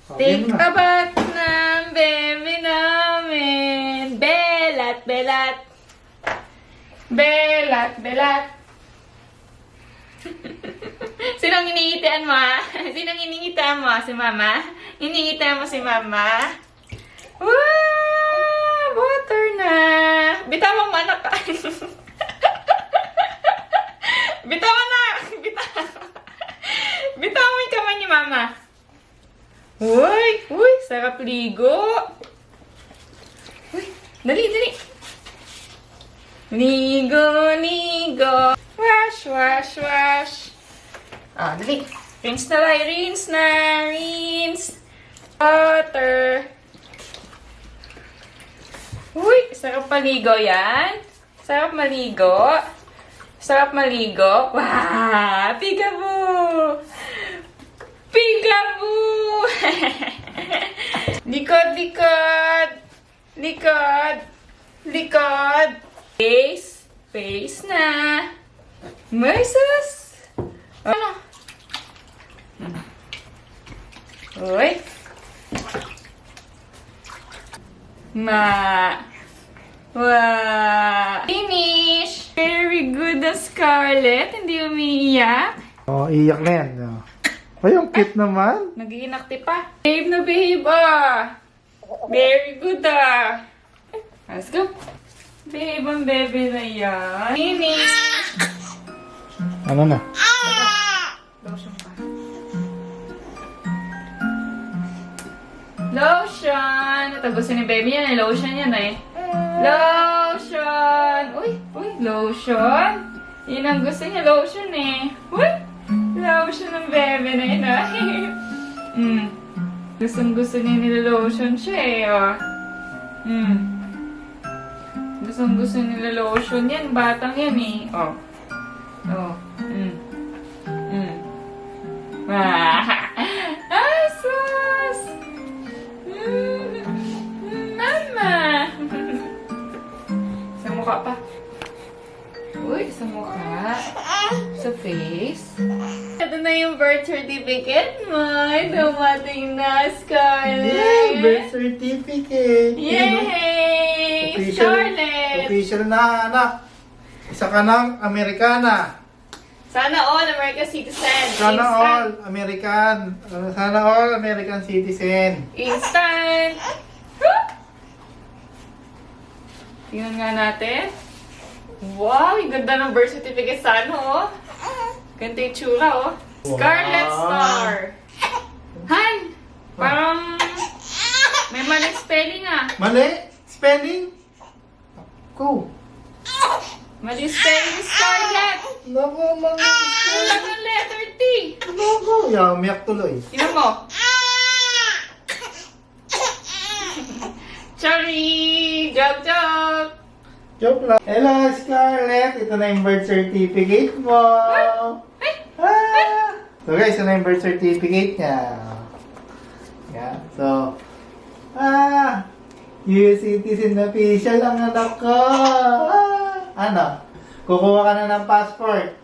Think about ng baby namin. Belat, belat. Belat, belat. Sinong iniitian mo, ha? Sinong iniitian mo? Si Mama? Iniitian mo si Mama? Wow! Water na! Bitawan mo, anak. Bitawan na! Bitawan mo yung kamay ni Mama. Uy! Uy! Sarap ligo! Uy! Dali, dali! Ligo, ligo! Wash, wash, wash! Ah, dali! Rinse na tayo! Rinse na! Rinse! Water! Uy! Sarap maligo yan! Sarap maligo! Sarap maligo! Wow! Peekaboo! Peekaboo! Likod, likod! Likod! Likod! Face! Face na! Merces! Ano? Uy! Wow! Finish! Very good na Scarlett. Hindi umiiyak. Oh, iyak na yan. Oh. Ay, ang cute naman. Nag-iinakti pa. Behave na behave ah! Very good ah! Let's go! Behave ang bebe na yan. Finish! Ano na? Lotion pa. Lotion! Ito gusto ni baby yan eh. Lotion yan eh. Lotion! Uy! Uy! Lotion! Yun ang gusto niya. Lotion eh. Uy! Lotion ng bebe na yun ah. Gustong gusto niya nila-lotion siya eh. Oh. Gustong gusto nila lotion yan. Batang yan eh. Oh. Oh. Ay, sus! Mama! Sa mukha pa. Uy, sa mukha. Sa face. Ito na yung birth certificate mo. Dumating na, Scarlett. Yay! Birth certificate! Yay! Scarlett! Official na, anak. Isa ka ng Amerikana. Sana all American citizen. Sana Instant. all American. Sana all American citizen. Instant! Huh? Tingnan nga natin. Wow, yung ganda ng birth certificate sa ano, oh. Ganda yung tsura, oh. Scarlet Wow. Star. Han! Parang may maling spelling, ah. Mali? Spelling? Go. Maling spelling ni Scarlet. Naku, mali. Kulang ng letter T. Naku. Yeah, umiyak tuloy. Tingnan mo. Sorry! Joke, joke! Joke lang. Hello, Scarlett. Ito na yung birth certificate mo. Ah! So guys, ito na yung birth certificate niya. Yeah. So, US citizen official ang anak ko. Ano? Kukuha ka na ng passport.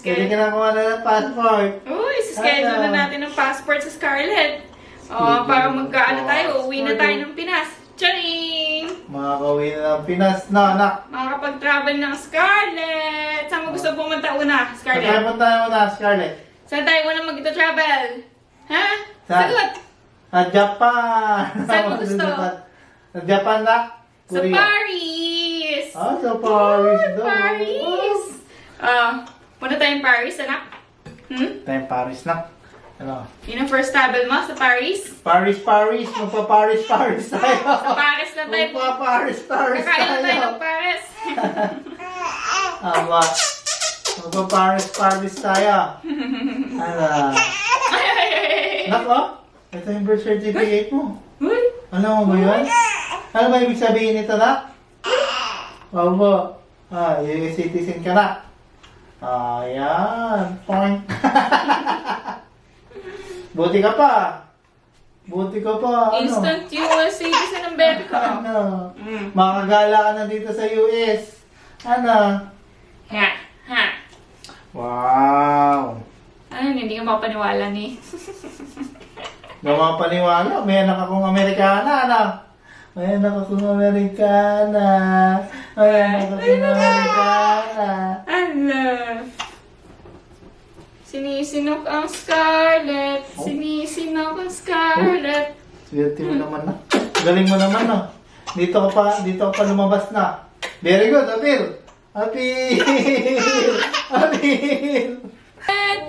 Pwede ka na kuha na ng passport. Uy, schedule na natin ng passport sa Scarlett. Oh, para magkaano tayo, uwi na tayo ng Pinas. Charing! Makakauwi na ng Pinas na, anak. Makakapag-travel ng Scarlett. Saan mo gusto pumunta una, Saan Scarlett? tayo tayo na, Scarlett? Saan tayo una mag-travel? Ha? Saan? Sagot! Sa Japan. Saan mo gusto? Sa Japan na? Sa Paris! Ah, sa Paris Uy, daw. Paris! Punta tayong Paris, anak? Tayong Paris na. Ano? Yun ang first travel mo sa Paris? Paris. Magpa-Paris tayo. Sa Paris na tayo. Magpa-Paris Kakain na tayo tayo. ng Paris. Ama. Magpa-Paris tayo. Ano? Nako? Ito yung birth certificate mo. Uy! Alam mo ba yun? Ano ba ibig sabihin nito na? Opo. US citizen ka na. Ayan. Point. Buti ka pa. Ano? Instant US citizen ng baby ko. Ano? Makagala ka na dito sa US. Ano? Ha? Ha? Wow. Ano, hindi ka makapaniwala ni. Gawa paniwala, may anak akong Amerikana, ano? May anak akong Amerikana. May anak akong Amerikana. Ala. Sinisinok ang Scarlett. Oh. Sinisinok ang Scarlett. Swerte mo naman na. Galing mo naman, no? Dito ka pa lumabas na. Very good, Apil. Apil! Apil! At